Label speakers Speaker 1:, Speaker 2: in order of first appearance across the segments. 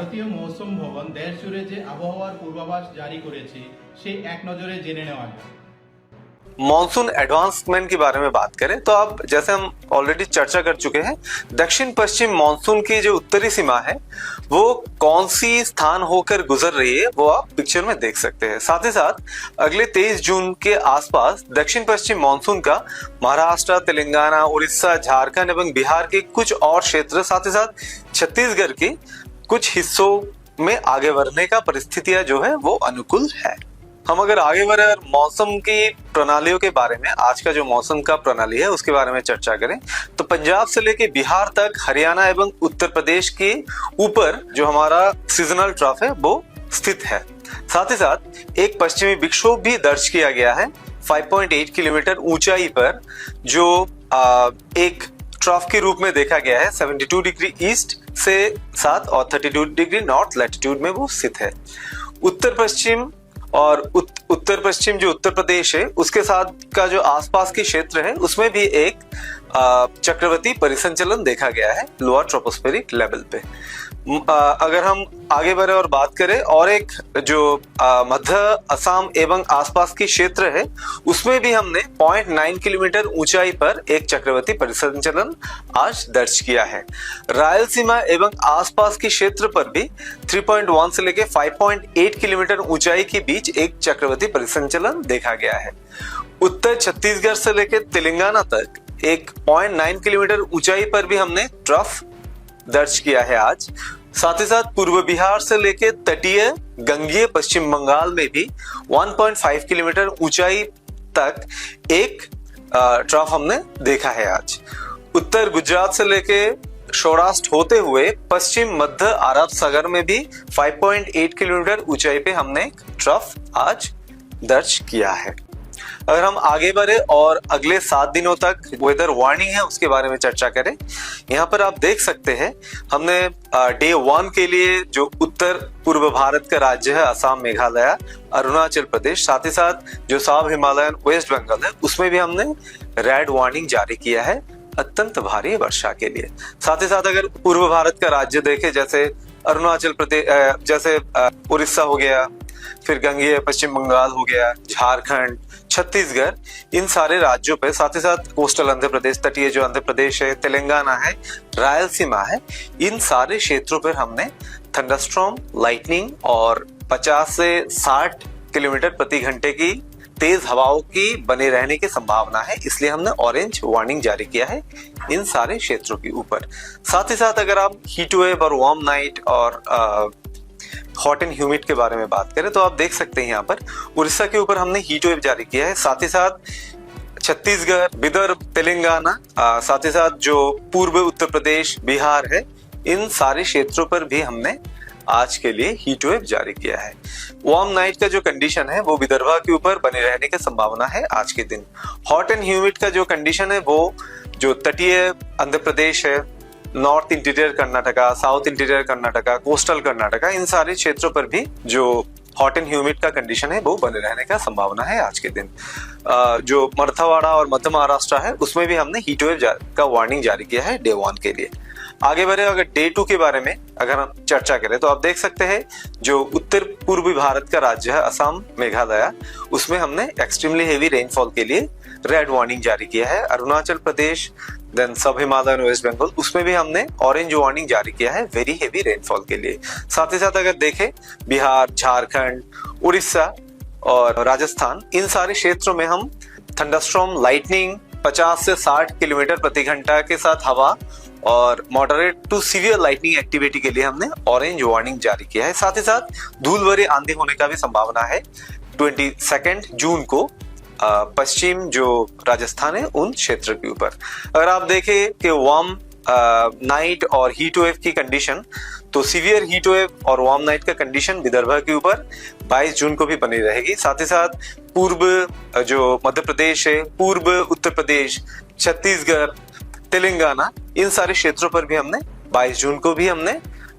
Speaker 1: ভারতীয় মৌসুম ভবন দেশ জুড়ে যে আবহাওয়ার পূর্বাভাস জারি করেছে সেই এক নজরে জেনে নেওয়া যাক।
Speaker 2: मॉनसून एडवांसमेंट के बारे में बात करें तो अब जैसे हम ऑलरेडी चर्चा कर चुके हैं, दक्षिण पश्चिम मॉनसून की जो उत्तरी सीमा है वो कौन सी स्थान होकर गुजर रही है वो आप पिक्चर में देख सकते हैं। साथ ही साथ अगले 23 जून के आसपास दक्षिण पश्चिम मॉनसून का महाराष्ट्र, तेलंगाना, उड़ीसा, झारखंड एवं बिहार के कुछ और क्षेत्र, साथ ही साथ छत्तीसगढ़ के कुछ हिस्सों में आगे बढ़ने का परिस्थितियां जो है वो अनुकूल है। हम अगर आगे बढ़े और मौसम की प्रणालियों के बारे में, आज का जो मौसम का प्रणाली है उसके बारे में चर्चा करें तो पंजाब से लेके बिहार तक, हरियाणा एवं उत्तर प्रदेश के ऊपर जो हमारा सीजनल ट्रफ है वो स्थित है। साथ ही साथ एक पश्चिमी विक्षोभ भी दर्ज किया गया है 5.8 किलोमीटर ऊंचाई पर, जो एक ट्रफ के रूप में देखा गया है 72 डिग्री ईस्ट से साथ और 32 डिग्री नॉर्थ लैटिट्यूड में वो स्थित है। उत्तर पश्चिम और उत्तर पश्चिम जो उत्तर प्रदेश है उसके साथ का जो आसपास के क्षेत्र है उसमें भी एक चक्रवाती परिसंचलन देखा गया है लोअर ट्रोपोस्फेरिक लेवल पे। अगर हम आगे बढ़े और बात करें और एक जो मध्य असम एवं आसपास के क्षेत्र है उसमें भी हमने 0.9 किलोमीटर ऊंचाई पर एक चक्रवाती परिसंचलन आज दर्ज किया है। रायलसीमा एवं आसपास के क्षेत्र पर भी 3.1 से लेके 5.8 किलोमीटर ऊंचाई के बीच एक चक्रवाती परिसंचलन देखा गया है। उत्तर छत्तीसगढ़ से लेकर तेलंगाना तक एक 0.9 किलोमीटर ऊंचाई पर भी हमने ट्रफ दर्ज किया है आज। साथ ही साथ पूर्व बिहार से लेकर तटीय गंगीय पश्चिम बंगाल में भी 1.5 किलोमीटर ऊंचाई तक एक ट्रफ हमने देखा है आज। उत्तर गुजरात से लेकर सौराष्ट्र होते हुए पश्चिम मध्य अरब सागर में भी 5.8 किलोमीटर ऊंचाई पे हमने एक ट्रफ आज दर्ज किया है। अगर हम आगे बढ़े और अगले 7 दिनों तक वेदर वार्निंग है उसके बारे में चर्चा करें, यहाँ पर आप देख सकते हैं हमने डे 1 के लिए जो उत्तर पूर्व भारत का राज्य है असम, मेघालय, अरुणाचल प्रदेश, साथ ही साथ जो साउथ हिमालयन वेस्ट बंगाल है उसमें भी हमने रेड वार्निंग जारी किया है अत्यंत भारी वर्षा के लिए। साथ ही साथ अगर पूर्व भारत का राज्य देखें जैसे अरुणाचल प्रदेश, जैसे उड़ीसा हो गया, फिर गंगीय पश्चिम बंगाल हो गया, झारखंड, छत्तीसगढ़, इन सारे राज्यों पे, साथ ही साथ कोस्टल आंध्र प्रदेश, तटीय जो आंध्र प्रदेश है, तेलंगाना है, रायलसीमा है, इन सारे क्षेत्रों पर हमने थंडरस्टॉर्म, लाइटनिंग और 50 से 60 किलोमीटर प्रति घंटे की तेज हवाओं की बने रहने की संभावना है, इसलिए हमने ऑरेंज वार्निंग जारी किया है इन सारे क्षेत्रों के ऊपर। साथ ही साथ अगर आप हीट वेव और वार्म नाइट और हॉट एंड ह्यूमिड के बारे में बात करें तो आप देख सकते हैं यहाँ पर उड़ीसा के ऊपर हमने हीट वेव जारी किया है। साथ ही साथ छत्तीसगढ़, विदर्भ, तेलंगाना, साथ ही साथ जो पूर्व उत्तर प्रदेश, बिहार है, इन सारे क्षेत्रों पर भी हमने आज के लिए हीट वेव जारी किया है। वार्म नाइट का जो कंडीशन है वो विदर्भ के ऊपर बने रहने की संभावना है आज के दिन। हॉट एंड ह्यूमिड का जो कंडीशन है वो जो तटीय आंध्र प्रदेश है, north interior Karnataka, south interior Karnataka, coastal Karnataka, इन सारे क्षेत्रों पर भी जो हॉट एंड ह्यूमिड का कंडीशन है वो बने रहने का संभावना है आज के दिन। जो मराठवाड़ा और मध्य महाराष्ट्र है उसमें भी हमने हीट वेव का वार्निंग जारी किया है डे 1 के लिए। आगे बढ़े अगर डे 2 के बारे में अगर हम चर्चा करें तो आप देख सकते हैं जो उत्तर पूर्वी भारत का राज्य है असम, मेघालय, उसमें हमने एक्सट्रीमली हेवी रेनफॉल के लिए रेड वार्निंग जारी किया है। अरुणाचल प्रदेश, देन सब हिमालयन वेस्ट बंगाल, उसमें भी हमने ऑरेंज वार्निंग जारी किया है वेरी हेवी रेनफॉल के लिए। साथ ही साथ अगर देखें बिहार, झारखंड, उड़ीसा और राजस्थान, इन सारे क्षेत्रों में हम थंडरस्टॉर्म, लाइटनिंग, 50 से 60 किलोमीटर प्रति घंटा के साथ हवा और moderate to severe lightning activity के लिए हमने ऑरेंज वार्निंग जारी किया है। साथ ही साथ धूल भरी आंधी होने का भी संभावना है 22 जून को पश्चिम जो राजस्थान है उन क्षेत्र के ऊपर। अगर आप देखें कि वार्म नाइट और हीट वेव की कंडीशन, तो सीवियर हीट वेव और वार्म नाइट का कंडीशन विदर्भ के ऊपर 22 जून को भी बनी रहेगी। साथ ही साथ पूर्व जो मध्य प्रदेश है, पूर्व उत्तर प्रदेश, छत्तीसगढ़, तेलंगाना, इन सारे क्षेत्रों पर भी हमने 22 जून को भी हमने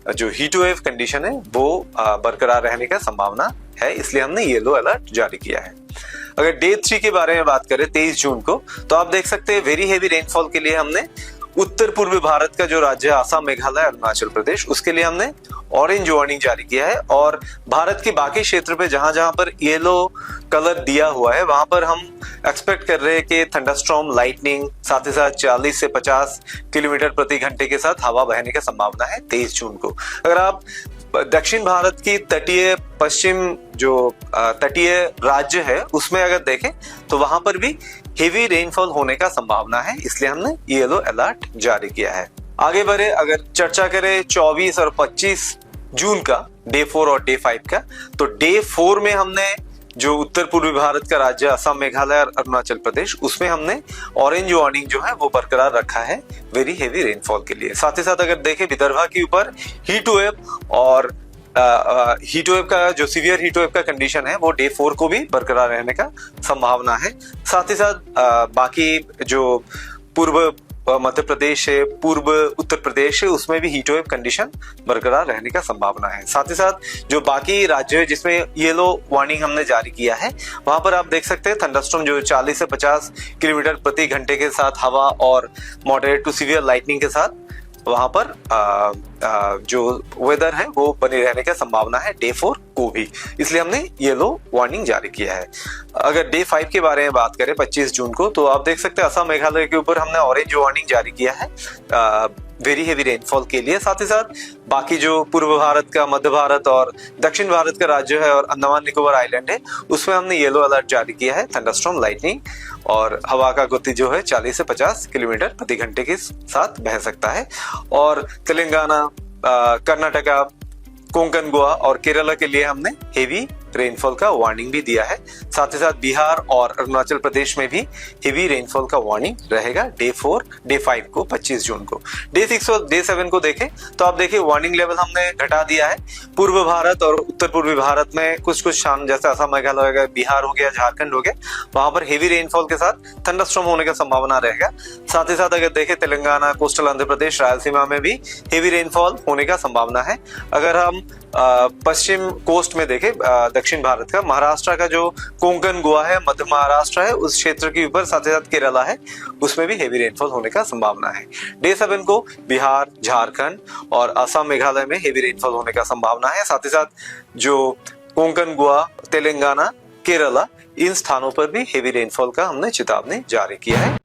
Speaker 2: जो हीट वेव कंडीशन है वो बरकरार रहने का संभावना है, इसलिए हमने येलो अलर्ट जारी किया है। अगर डे 3 के बारे में बात करें 23 जून को, तो आप देख सकते हैं वेरी हेवी रेनफॉल के लिए हमने उत्तर पूर्वी भारत का जो राज्य है असम, मेघालय, अरुणाचल प्रदेश, उसके लिए हमने ऑरेंज वार्निंग जारी किया है। और भारत के बाकी क्षेत्र पे जहां जहां पर येलो कलर दिया हुआ है वहां पर हम एक्सपेक्ट कर रहे हैं कि थंडरस्टॉर्म, लाइटनिंग, साथ ही साथ 40 से 50 किलोमीटर प्रति घंटे के साथ हवा बहने की संभावना है 23 जून को। अगर आप दक्षिण भारत की तटीय पश्चिम जो तटीय राज्य है उसमें अगर देखें तो वहां पर भी हेवी रेनफॉल होने का संभावना है, इसलिए हमने येलो अलर्ट जारी किया है। आगे बढ़े, अगर चर्चा करें 24 और 25 जून का डे 4 और डे 5 का, तो डे 4 में हमने जो उत्तर पूर्वी भारत का राज्य असम, मेघालय और अरुणाचल प्रदेश, उसमें हमने ऑरेंज वार्निंग जो है वो बरकरार रखा है वेरी हेवी रेनफॉल के लिए। साथ ही साथ अगर देखें विदर्भा के ऊपर हीट वेव और हीट वेव का जो सीवियर हीट वेव का कंडीशन है वो डे 4 को भी बरकरार रहने का संभावना है। साथ ही साथ बाकी जो पूर्व मध्य प्रदेश है, पूर्व उत्तर प्रदेश है, उसमें भी हीट वेव कंडीशन बरकरार रहने का संभावना है। साथ ही साथ जो बाकी राज्य है जिसमें येलो वार्निंग हमने जारी किया है वहां पर आप देख सकते हैं थंडरस्टॉर्म जो 40 से 50 किलोमीटर प्रति घंटे के साथ हवा और मॉडरेट टू सीवियर लाइटनिंग के साथ वहां पर जो वेदर है वो बनी रहने की संभावना है डे 4 को भी, इसलिए हमने येलो वार्निंग जारी किया है। अगर डे 5 के बारे में बात करें 25 जून को, तो आप देख सकते हैं असम, मेघालय के ऊपर हमने ऑरेंज वार्निंग जारी किया है वेरी हेवी रेनफॉल के लिए। साथ ही साथ बाकी जो पूर्व भारत का, मध्य भारत और दक्षिण भारत का राज्य है और अंडमान निकोबार आइलैंड है उसमें हमने येलो अलर्ट जारी किया है। थंडरस्टॉर्म, लाइटनिंग और हवा का गति जो है 40 से 50 किलोमीटर प्रति घंटे के साथ बह सकता है। और तेलंगाना, कर्नाटका, कोंकण, गोवा और केरला के लिए हमने हेवी रेनफॉल का वार्निंग भी दिया है। साथ ही साथ बिहार और अरुणाचल प्रदेश में भी हेवी रेनफॉल का वार्निंग रहेगा डे 4, डे 5 को 25 जून को। डे 6 और डे 7 को देखें तो आप देखिए वार्निंग लेवल हमने घटा दिया है। पूर्व भारत और उत्तर पूर्वी भारत में कुछ स्थान जैसे असम, मेघालय हो गया, बिहार हो गया, झारखंड हो गया, वहां पर हेवी रेनफॉल के साथ थंडरस्टॉर्म होने का संभावना रहेगा। साथ ही साथ अगर देखें तेलंगाना, कोस्टल आंध्र प्रदेश, रायलसीमा में भी हेवी रेनफॉल होने का संभावना है। अगर हम पश्चिम कोस्ट में देखें दक्षिण भारत का, महाराष्ट्र का जो कोंकण, गोवा है, मध्य महाराष्ट्र है, उस क्षेत्र के ऊपर, साथ ही साथ केरला है, उसमें भी हेवी रेनफॉल होने का संभावना है। डे 7 को बिहार, झारखंड और असम, मेघालय में हेवी रेनफॉल होने का संभावना है। साथ ही साथ जो कोंकण, गोवा, तेलंगाना, केरला, इन स्थानों पर भी हेवी रेनफॉल का हमने चेतावनी जारी किया है।